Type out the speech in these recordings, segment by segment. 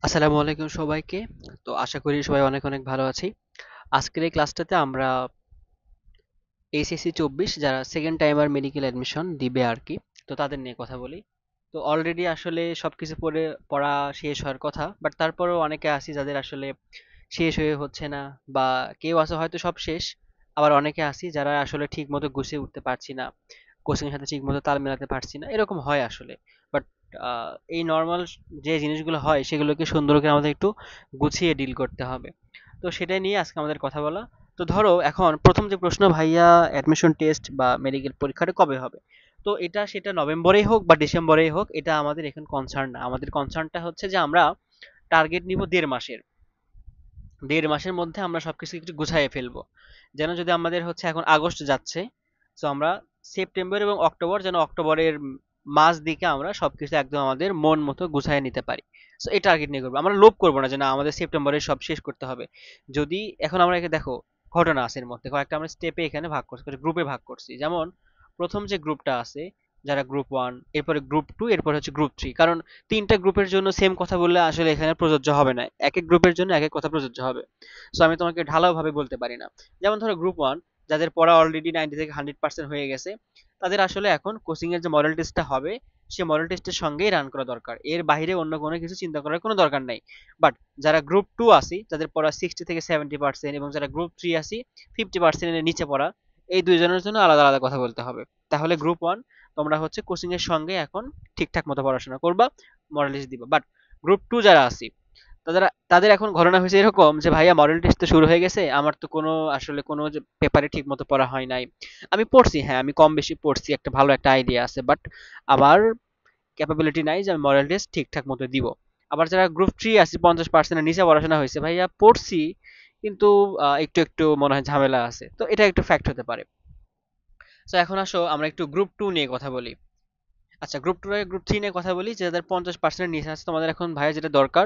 আসসালামু আলাইকুম সবাইকে। তো আশা করি সবাই অনেক অনেক ভালো আছি। আজকের এই ক্লাসটাতে আমরা এইচএসসি 24 যারা সেকেন্ড টাইমার মেডিকেল অ্যাডমিশন দিবে আর কি, তো তাদের নিয়ে কথা বলি। তো অলরেডি আসলে সবকিছু পড়া শেষ হওয়ার কথা, বাট তারপরেও অনেকে আছি যাদের আসলে শেষ হয়ে হচ্ছে না, বা কেউ আছে হয়তো সব শেষ, আবার অনেকে আছি যারা আসলে ঠিক মতো গুছিয়ে উঠতে পারছি না, কোচিং এর সাথে ঠিক মতো তাল মেলাতে পারছি না, এরকম হয় আসলে। বাট এই নর্মাল যে জিনিসগুলো হয় সেগুলোকে সুন্দর করে আমাদের একটু গুছিয়ে ডিল করতে হবে। তো সেটাই নিয়ে আজকে আমাদের কথা বলা। তো ধরো এখন প্রথম যে প্রশ্ন, ভাইয়া অ্যাডমিশন টেস্ট বা মেডিকেল পরীক্ষাটা কবে হবে? তো এটা সেটা নভেম্বরেই হোক বা ডিসেম্বরেই হোক, এটা আমাদের এখন কনসার্ন না। আমাদের কনসার্নটা হচ্ছে যে আমরা টার্গেট নিব 1.5 মাসের। 1.5 মাসের মধ্যে আমরা সবকিছু একটু গুছাইয়ে ফেলবো, যেন যদি আমাদের হচ্ছে এখন আগস্ট যাচ্ছে, তো আমরা সেপ্টেম্বর এবং অক্টোবর, যেন অক্টোবরের মাঝ দিকে আমরা সবকিছু একদম আমাদের মন মতো গুছাইয়ে নিতে পারি। তো এই টার্গেট নিয়ে করবো, আমরা লোভ করবো না যে না আমাদের সেপ্টেম্বরে সব শেষ করতে হবে। যদি এখন আমরা একে দেখো, ঘটনা আছে এর মধ্যে কয়েকটা, আমরা স্টেপে এখানে ভাগ করছি, গ্রুপে ভাগ করছি। যেমন প্রথম যে গ্রুপটা আছে, যারা গ্রুপ 1, এরপরে গ্রুপ 2, এরপর হচ্ছে গ্রুপ 3। কারণ তিনটা গ্রুপের জন্য সেম কথা বললে আসলে এখানে প্রযোজ্য হবে না, এক এক গ্রুপের জন্য এক এক কথা প্রযোজ্য হবে। সো আমি তোমাকে ঢালাও ভাবে বলতে পারি না। যেমন ধরো গ্রুপ 1, যাদের পড়া অলরেডি 90 থেকে 100% হয়ে গেছে, তাদের আসলে এখন কোচিং এর যে মডেল টেস্টটা হবে, সে মডেল টেস্টের সঙ্গেই রান করা দরকার, এর বাইরে অন্য কোনো কিছু চিন্তা করার কোনো দরকার নাই। বাট যারা গ্রুপ 2 আছি, যাদের পড়া 60 থেকে 70%, এবং যারা গ্রুপ 3 আছি 50%-এর নিচে পড়া, এই দুইজনের জন্য আলাদা আলাদা কথা বলতে হবে। তাহলে গ্রুপ 1 তোমরা হচ্ছে কোচিং এর সঙ্গে এখন ঠিকঠাক মতো পড়াশোনা করবা, মডেল টেস্ট দিবা। বাট গ্রুপ 2 যারা আছি, তাদের তাদের এখন ঘটনা হয়েছে এরকম যে ভাইয়া মডেল টেস্ট তো শুরু হয়ে গেছে, আমার তো কোনো আসলে কোনো যে পেপারে ঠিক মতো পড়া হয় নাই। আমি পড়ছি, হ্যাঁ আমি কম বেশি পড়ছি, একটা ভালো একটা আইডিয়া আছে, বাট আমার ক্যাপাবিলিটি নাই যে আমি মডেল টেস্ট ঠিকঠাক মতো দিব। আবার যারা গ্রুপ 3 আছে, 50%-এর নিচে পড়াশোনা হয়েছে, ভাইয়া পড়ছি কিন্তু একটু একটু মনে হয় ঝামেলা আছে, তো এটা একটু ফ্যাক্ট হতে পারে। তো এখন আসো আমরা একটু গ্রুপ 2 নিয়ে কথা বলি। আচ্ছা, গ্রুপ 3 নিয়ে কথা বলি। যে যাদের 50%-এর নিচে আছে, তোমাদের এখন ভাইয়া যেটা দরকার,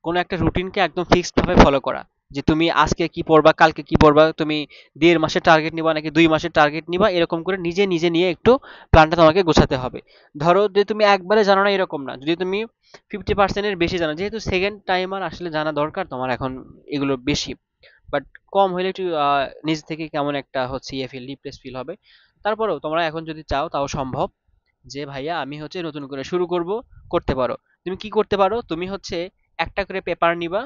কোনো একটা রুটিনকে একদম ফিক্সড ভাবে ফলো করা। যে তুমি আজকে কি পড়বা, কালকে কি পড়বা, তুমি 1.5 মাসের টার্গেট নিবা নাকি 2 মাসের টার্গেট নিবা, এরকম করে নিজে নিজে নিয়ে একটু প্ল্যানটা তোমাকে গোছাতে হবে। ধরো যে তুমি একবারে জানো না এরকম না, যদি তুমি 50%-এর বেশি জানো, যেহেতু সেকেন্ড টাইমার আসলে জানা দরকার তোমার এখন এগুলো বেশি, বাট কম হলে একটু নিজ থেকে কেমন একটা হচ্ছে রিপ্লেস ফিল হবে। তারপরেও তোমরা এখন যদি চাও তাও সম্ভব, যে ভাইয়া আমি হচ্ছে নতুন করে শুরু করব, করতে পারো। তুমি কি করতে পারো, তুমি হচ্ছে একটা করে পেপার নিবা,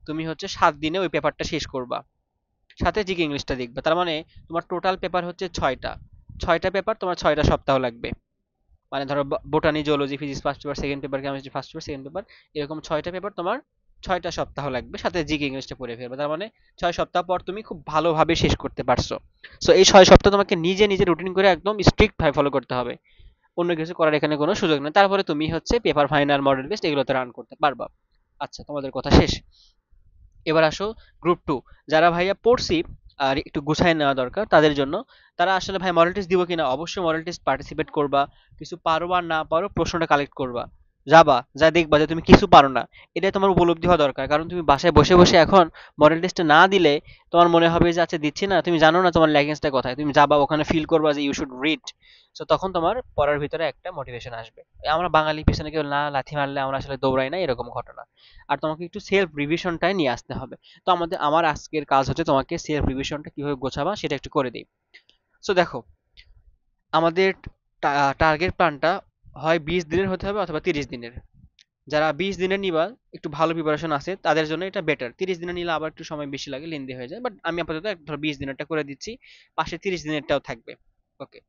তুমি হচ্ছে 7 দিনে ওই পেপারটা শেষ করবা, সাথে জিকে ইংলিশটা দেখবা। তার মানে তোমার টোটাল পেপার হচ্ছে 6টা। 6টা পেপার তোমার 6টা সপ্তাহ লাগবে। মানে ধরো botany, zoology, physics first paper, second paper, chemistry first paper, second paper, এরকম 6টা পেপার তোমার 6টা সপ্তাহ লাগবে, সাথে জিকে ইংলিশটা পড়ে ফেলবে। তার মানে 6 সপ্তাহ পর তুমি খুব ভালোভাবে শেষ করতে পারছো। সো এই 6 সপ্তাহ তোমাকে নিজে নিজে রুটিন করে একদম স্ট্রিক্ট ভাবে ফলো করতে হবে, অন্য কিছু করার এখানে কোনো সুযোগ নেই। তারপরে তুমি হচ্ছে পেপার ফাইনাল, মডেল টেস্ট এগুলোতে রান করতে পারবা। আচ্ছা, তোমাদের কথা শেষ। এবার আসো গ্রুপ 2, যারা ভাইয়া পড়ছি আর একটু গুছাই নেওয়া দরকার তাদের জন্য। তারা আসলে ভাই মডেল টেস্ট দিব কিনা, অবশ্যই মডেল টেস্ট পার্টিসিপেট করবা। কিছু পারো বা না পারো, প্রশ্নটা কালেক্ট করবা, যাবা যা দেখবা যে তুমি কিছু পারো না, এটাই তোমার উপলব্ধি হওয়া দরকার। কারণ তুমি বাসায় বসে বসে এখন মডেল টেস্টে না দিলে তোমার মনে হবে যে আচ্ছা দিচ্ছি না, তুমি জানো না তোমার ল্যাকিংসটা কোথায়, তুমি যাবা ওখানে ফিল করবা যে ইউ শুড রিড। সো তখন তোমার পড়ার ভিতরে একটা মোটিভেশন আসবে। আমরা বাঙালি পিছনে কেউ না লাথি মারলে আমরা আসলে দৌড়াই না, এরকম ঘটনা। আর তোমাকে একটু সেলফ রিভিশনটাই নিয়ে আসতে হবে। তো আমার আজকের কাজ হচ্ছে তোমাকে সেলফ রিভিশনটা কিভাবে গোছাবা সেটা একটু করে দিই। সো দেখো, আমাদের টার্গেট প্ল্যানটা হয় 20 দিনের হতে হবে অথবা 30 দিনের। যারা 20 দিনের নিবা, একটু ভালো প্রিপারেশন আছে তাদের জন্য এটা বেটার। 30 দিনের নিলে আবার একটু সময় বেশি লাগে, লেন্দি হয়ে যায়, বাট আমি আপাতত ধরো 20 দিনেরটা করে দিচ্ছি, পাশে 30 দিনেরটাও থাকবে। ওকে,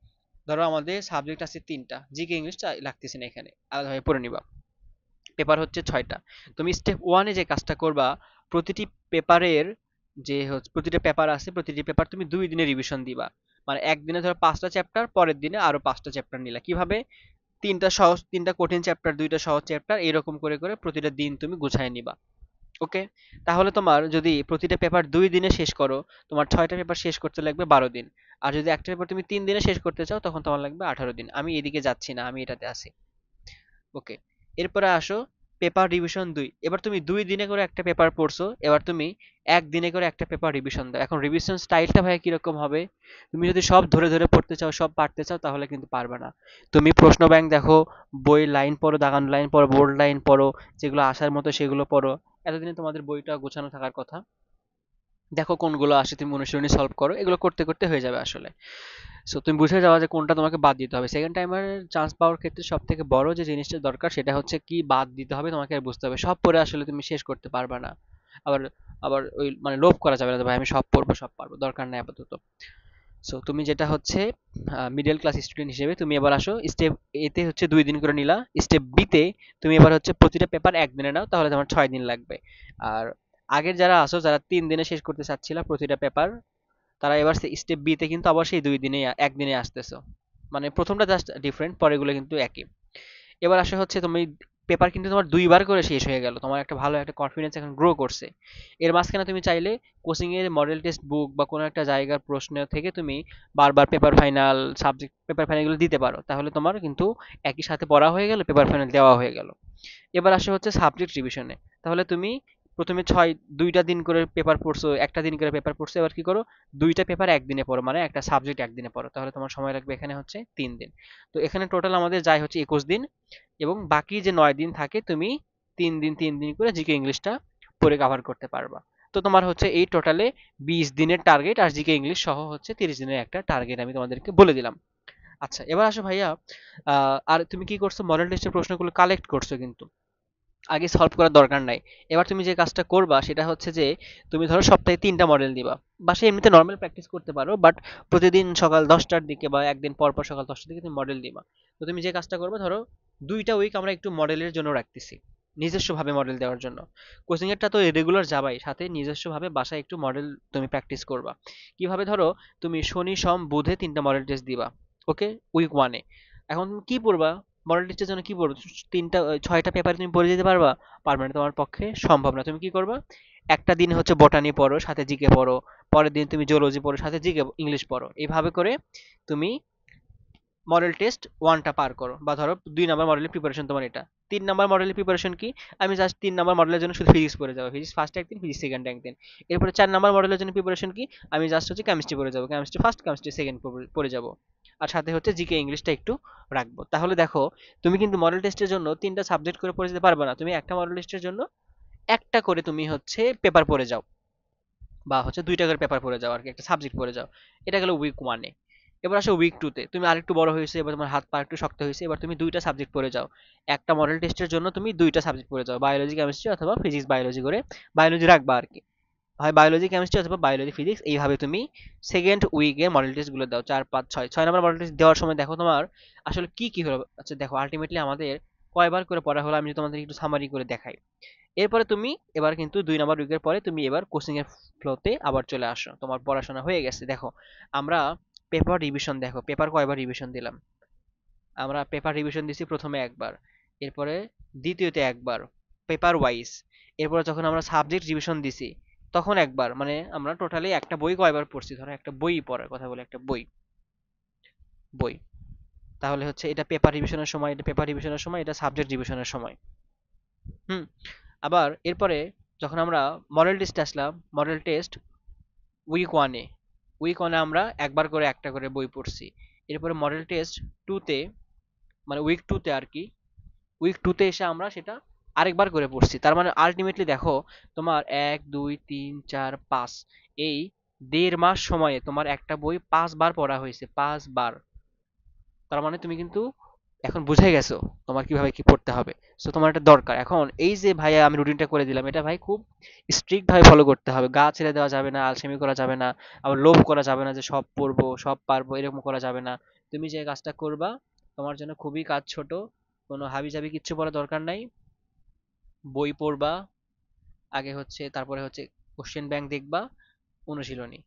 ধরো আমাদের সাবজেক্ট আছে 3টা, জিকে ইংলিশটা লাগতেছে না, এখানে আলাদাভাবে পড়ে নিবা। পেপার হচ্ছে 6টা। তুমি স্টেপ 1-এ যে কাজটা করবা, প্রতিটি পেপারের প্রতিটা পেপার আছে, প্রতিটি পেপার তুমি 2 দিনে রিভিশন দিবা। মানে একদিনে ধরো 5টা চ্যাপ্টার, পরের দিনে আরো 5টা চ্যাপ্টার নিলা। কিভাবে? 3টা সহজ, 3টা কঠিন চ্যাপ্টার, 2টা সহজ চ্যাপ্টার, এরকম করে করে প্রতিটা দিন তুমি গুছায় নিবা। ওকে, তাহলে তোমার যদি প্রতিটা পেপার 2 দিনে শেষ করো, তোমার 6টা পেপার শেষ করতে লাগবে 12 দিন। আর যদি একটা পেপার তুমি 3 দিনে শেষ করতে চাও, তখন তোমার লাগবে 18 দিন। আমি এদিকে যাচ্ছি না, আমি এটাতে আছি। ওকে, এরপরে আসো পেপার রিভিশন 2। এবার তুমি 2 দিনে করে একটা পেপার পড়ছো, এবার তুমি 1 দিনে করে একটা পেপার রিভিশন দাও। এখন রিভিশন স্টাইলটা ভাই কিরকম হবে? তুমি যদি সব ধরে ধরে পড়তে চাও, সব পারতে চাও, তাহলে কিন্তু পারবে না। তুমি প্রশ্ন ব্যাংক দেখো, বই লাইন পড়ো, দাগানো লাইন পড়ো, বোল্ড লাইন পড়ো, যেগুলো আসার মতো সেগুলো পড়ো। এতদিনে তোমাদের বইটা গোছানো থাকার কথা। দেখো কোনগুলো আসে, তুমি অনুশীলনী সলভ করো, এগুলো করতে করতে হয়ে যাবে আসলে। সো তুমি বুঝে যাওয়া যে কোনটা তোমাকে বাদ দিতে হবে। সেকেন্ড টাইমার চান্স পাওয়ার ক্ষেত্রে সব থেকে বড় যে জিনিসটা দরকার সেটা হচ্ছে কি বাদ দিতে হবে, তোমাকে আর বুঝতে হবে। সব পড়ে আসলে তুমি শেষ করতে পারবে না। আবার আবার ওই মানে লোভ করা যাবে না যে ভাই আমি সব পড়বো, সব পারবো, দরকার নাই আপাতত। সো তুমি যেটা হচ্ছে মিডল ক্লাস স্টুডেন্ট হিসেবে তুমি এবার আসো স্টেপ এতে হচ্ছে 2 দিন করে নিলা, স্টেপ বিতে তুমি এবার হচ্ছে প্রতিটা পেপার 1 দিনে নাও, তাহলে তোমার 6 দিন লাগবে। আর আগের যারা আসো, যারা 3 দিনে শেষ করতে চাচ্ছিলা প্রতিটা পেপার, তারা এবার স্টেপ বি তে কিন্তু আবার সেই 2 দিনে 1 দিনে আসতেছো। মানে প্রথমটা জাস্ট ডিফারেন্ট, পরেগুলো কিন্তু একই। এবার আসা হচ্ছে তুমি পেপার কিন্তু তোমার 2বার করে শেষ হয়ে গেল, তোমার একটা ভালো একটা কনফিডেন্স এখন গ্রো করছে। এর মাঝখানে তুমি চাইলে কোচিং এর মডেল টেস্ট বুক বা কোনো একটা জায়গার প্রশ্ন থেকে তুমি বারবার paper final, subject paper final গুলো দিতে পারো, তাহলে তোমার কিন্তু একই সাথে পড়া হয়ে গেল, পেপার ফাইনাল দেওয়া হয়ে গেল। এবার আসে হচ্ছে সাবজেক্ট রিভিশনে। তাহলে তুমি প্রথমে 2টা দিন করে পেপার পড়ছো, একটা দিন করে পেপার পড়ছো, এবার কি করো, 2টা পেপার 1 দিনে পড়ো, মানে একটা সাবজেক্ট 1 দিনে পড়ো, তাহলে তোমার সময় লাগবে এখানে হচ্ছে 3 দিন। তো এখানে টোটাল আমাদের যায় হচ্ছে 21 দিন, এবং বাকি যে 9 দিন থাকে তুমি 3 দিন 3 দিন করে জিকে ইংলিশটা পড়ে কাভার করতে পারবা। তো তোমার হচ্ছে এই টোটালে 20 দিনের টার্গেট, আর জিকে ইংলিশ সহ হচ্ছে 30 দিনের একটা টার্গেট আমি তোমাদেরকে বলে দিলাম। আচ্ছা এবার আসো ভাইয়া, আর তুমি কি করছো, মডেল টেস্টের প্রশ্নগুলো কালেক্ট করছো কিন্তু আগে সলভ করার দরকার নাই। এবার তুমি যে কাজটা করবা সেটা হচ্ছে যে তুমি ধরো সপ্তাহে 3টা মডেল দিবা। বাসায় এমনিতে নর্মাল প্র্যাকটিস করতে পারো, বাট প্রতিদিন সকাল 10টার দিকে বা একদিন পর পর সকাল 10টার দিকে তুমি মডেল দিবা। তো তুমি যে কাজটা করবে, ধরো 2টা উইক আমরা একটু মডেলের জন্য রাখতেছি, নিজস্বভাবে মডেল দেওয়ার জন্য। কোচিং এরটা তো রেগুলার যাবাই, সাথে নিজস্বভাবে বাসায় একটু মডেল তুমি প্র্যাকটিস করবা। কিভাবে, ধরো তুমি শনি সোম বুধে 3টা মডেল টেস্ট দিবা, ওকে, উইক 1-এ। এখন তুমি কি পড়বা, মডেল টেস্টের জন্য কি পড়ো, 6টা পেপার তুমি পড়ে যেতে পারবা? পারবে না, তোমার পক্ষে সম্ভব না। তুমি কি করবা, একটা দিন হচ্ছে বটানি পড়ো, সাথে জিকে পড়ো, পরের দিন তুমি জিওলজি পড়ো, সাথে জিকে ইংলিশ পড়ো, এইভাবে করে তুমি মডেল টেস্ট 1টা পার করো। বা ধরো 2 নাম্বার মডেলের প্রিপারেশন তোমার এটা, 3 নাম্বার মডেলের প্রিপারেশন কি, আমি জাস্ট 3 নাম্বার মডেলের জন্য শুধু ফিজিক্স পড়ে যাবো, ফিজিক্স ফার্স্ট একদিন, ফিজিক্স সেকেন্ড একদিন। এরপরে 4 নাম্বার মডেলের জন্য প্রিপারেশন কি, আমি জাস্ট হচ্ছে কেমিস্ট্রি পড়ে যাবো, কেমিস্ট্রি ফার্স্ট, কেমিস্ট্রি সেকেন্ড পড়ে যাবো। আর সাথে হচ্ছে জিকে ইংলিশটা একটু রাখবো। তাহলে দেখো তুমি কিন্তু মডেল টেস্টের জন্য 3টা সাবজেক্ট করে পড়ে যেতে পারবে না, তুমি একটা মডেল টেস্টের জন্য একটা করে তুমি হচ্ছে পেপার পড়ে যাও, বা হচ্ছে 2টা করে পেপার পড়ে যাও আর কি, একটা সাবজেক্ট পড়ে যাও। এটা গেল উইক 1-এ। এবার আসো উইক 2-তে, তুমি আরেকটু বড় হয়েছে, এবার তোমার হাত পা একটু শক্ত হয়েছে, এবার তুমি 2টা সাবজেক্ট পড়ে যাও। একটা মডেল টেস্টের জন্য তুমি 2টা সাবজেক্ট পড়ে যাও, বায়োলজি কেমিস্ট্রি অথবা ফিজিক্স বায়োলজি করে, বায়োলজি রাখবা আর কি, হয় বায়োলজি কেমিস্ট্রি অথবা বায়োলজি ফিজিক্স, এইভাবে তুমি সেকেন্ড উইকে মডেল টেস্ট গুলো দাও, 4 5 6 6 নাম্বার মডেল টেস্ট দেওয়ার সময় দেখো তোমার আসলে কি কি হলো। আচ্ছা দেখো আলটিমেটলি আমাদের কয়বার করে পড়া হলো, আমি যদি তোমাদের একটু সামারি করে দেখাই। এরপরে তুমি এবার কিন্তু 2 নাম্বার উইকের পরে তুমি এবার কোচিং এর ফ্লোতে আবার চলে আসো, তোমার পড়াশোনা হয়ে গেছে। দেখো আমরা পেপার রিভিশন, দেখো পেপার কয়বার রিভিশন দিলাম, আমরা পেপার রিভিশন দিছি প্রথমে একবার, এরপরে দ্বিতীয়তে একবার, পেপার ওয়াইজ। এরপরে যখন আমরা সাবজেক্ট রিভিশন দিছি তখন একবার, মানে আমরা টোটালি একটা বই কয়বার পড়ছি, ধরো একটা বই পড়ার কথা বলে, একটা বই বই তাহলে হচ্ছে এটা পেপার রিভিশনের সময়, এটা পেপার রিভিশনের সময়, এটা সাবজেক্ট রিভিশনের সময়। হুম। আবার এরপরে যখন আমরা মডেল টেস্ট আসলাম, মডেল টেস্ট উইক 1-এ, উইক 1-এ আমরা একবার করে একটা করে বই পড়ছি। এরপরে মডেল টেস্ট 2-তে, মানে উইক 2-তে আর কি, উইক 2-তে এসে আমরা সেটা আরেকবার করে পড়ছি। তার মানে আলটিমেটলি দেখো তোমার 1 2 3 4 5 এই 1.5 মাস সময়ে তোমার একটা বই 5বার পড়া হয়েছে, 5বার। তার মানে তুমি কিন্তু এখন বুঝে গেছো তোমার কিভাবে কি পড়তে হবে। সো তোমার এটা দরকার। এখন এই যে ভাইয়া আমি রুটিনটা করে দিলাম, এটা ভাই খুব স্ট্রিক্ট ভাবে ফলো করতে হবে, গা ছেড়ে দেওয়া যাবে না, আলসেমি করা যাবে না, আবার লোভ করা যাবে না যে সব পড়বো সব পারবো, এরকম করা যাবে না। তুমি যে কাজটা করবা তোমার জন্য খুবই কাজ ছোট, কোনো হাবিজাবি কিচ্ছু পড়ার দরকার নাই। বই পড়বা আগে হচ্ছে, তারপরে হচ্ছে কোশ্চেন ব্যাংক দেখবা, অনুশীলনী,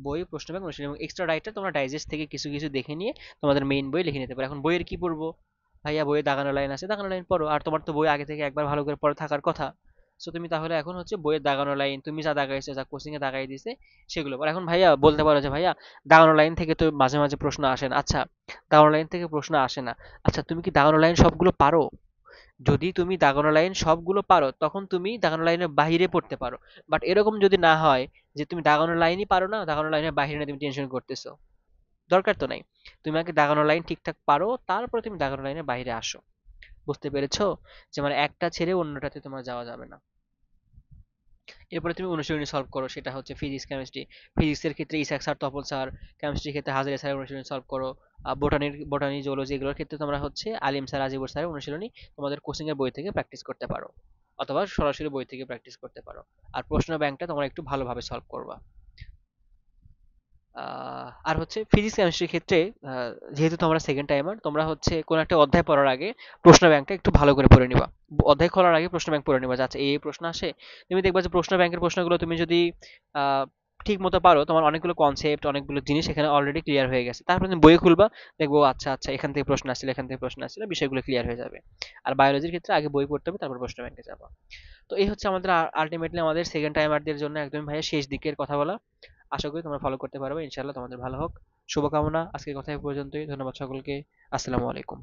বই, প্রশ্ন ব্যাংক, অনুশীলনী, এবং এক্সট্রা রাইটার তোমরা ডাইজেস্ট থেকে কিছু কিছু দেখে নিয়ে তোমাদের মেইন বই লিখে নিতে পারো। এখন বইয়ের কি পড়বো, ভাইয়া বইয়ে দাগানো লাইন আছে, দাগানো লাইন পড়ো, আর তোমার তো বই আগে থেকে একবার ভালো করে পড়া থাকার কথা। সো তুমি তাহলে এখন হচ্ছে বইয়ের দাগানো লাইন, তুমি যা দাগাইছো, যা কোচিং এ দাগাই দিছে সেগুলো পড়ো। এখন ভাইয়া বলতে পারো যে ভাইয়া দাগানো লাইন থেকে তো মাঝে মাঝে প্রশ্ন আসে না। আচ্ছা দাগানো লাইন থেকে প্রশ্ন আসে না, আচ্ছা তুমি কি দাগানো লাইন সবগুলো পারো? যদি তুমি দাগানো লাইন সবগুলো পারো তখন তুমি দাগানো লাইনের বাইরে পড়তে পারো। বাট এরকম যদি না হয় যে তুমি দাগানো লাইনই পারো না, দাগানো লাইনের বাইরে নিয়ে তুমি টেনশন করতেছো, দরকার তো নাই। তুমি আগে দাগানো লাইন ঠিকঠাক পারো, তারপরে তুমি দাগানো লাইনের বাইরে আসো। বুঝতে পেরেছো? যে মানে একটা ছেড়ে অন্যটাতে তোমার যাওয়া যাবে না। এরপরে তুমি অনুশীলনী সলভ করো, সেটা হচ্ছে ফিজিক্স কেমিস্ট্রি। ফিজিক্সের ক্ষেত্রে ইসাক স্যার, তপন স্যার, কেমিস্ট্রির ক্ষেত্রে হাজারি স্যারের অনুশীলনী সলভ করো। বোটানি জুওলজি এগুলোর ক্ষেত্রে তোমরা হচ্ছে আলিম স্যার, আজিবুর স্যারের অনুশীলনী তোমাদের কোচিং এর বই থেকে প্র্যাকটিস করতে পারো, অথবা সরাসরি বই থেকে প্র্যাকটিস করতে পারো। আর প্রশ্ন ব্যাংকটা তোমরা একটু ভালোভাবে সলভ করবা। আর হচ্ছে ফিজিক্স কেমিস্ট্রির ক্ষেত্রে যেহেতু তোমরা সেকেন্ড টাইমার, তোমরা হচ্ছে কোনো একটা অধ্যায় পড়ার আগে প্রশ্ন ব্যাংকটা একটু ভালো করে পড়ে নিবা। অধ্যায় খোলার আগে প্রশ্ন ব্যাংক পড়ে নিবা যে আচ্ছা এই প্রশ্ন আসে। তুমি দেখবা যে প্রশ্ন ব্যাংকের প্রশ্নগুলো তুমি যদি আহ, ঠিক মতো পারো, তোমার অনেকগুলো কনসেপ্ট, অনেকগুলো জিনিস এখানে অলরেডি ক্লিয়ার হয়ে গেছে। তারপরে তুমি বই খুলবা, দেখবো আচ্ছা আচ্ছা এখান থেকে প্রশ্ন আসছিল, এখান থেকে প্রশ্ন আসছিল, বিষয়গুলো ক্লিয়ার হয়ে যাবে। আর বায়োলজির ক্ষেত্রে আগে বই পড়তে হবে, তারপর প্রশ্ন ব্যাংকে যাবা। তো এই হচ্ছে আমাদের আলটিমেটলি আমাদের সেকেন্ড টাইমারদের জন্য একদমই ভাইয়া শেষ দিকের কথা বলা। আশা করি তোমরা ফলো করতে পারবে, ইনশাআল্লাহ তোমাদের ভালো হোক। শুভকামনা। আজকের কথা এই পর্যন্তই। ধন্যবাদ সকলকে। আসসালামু আলাইকুম।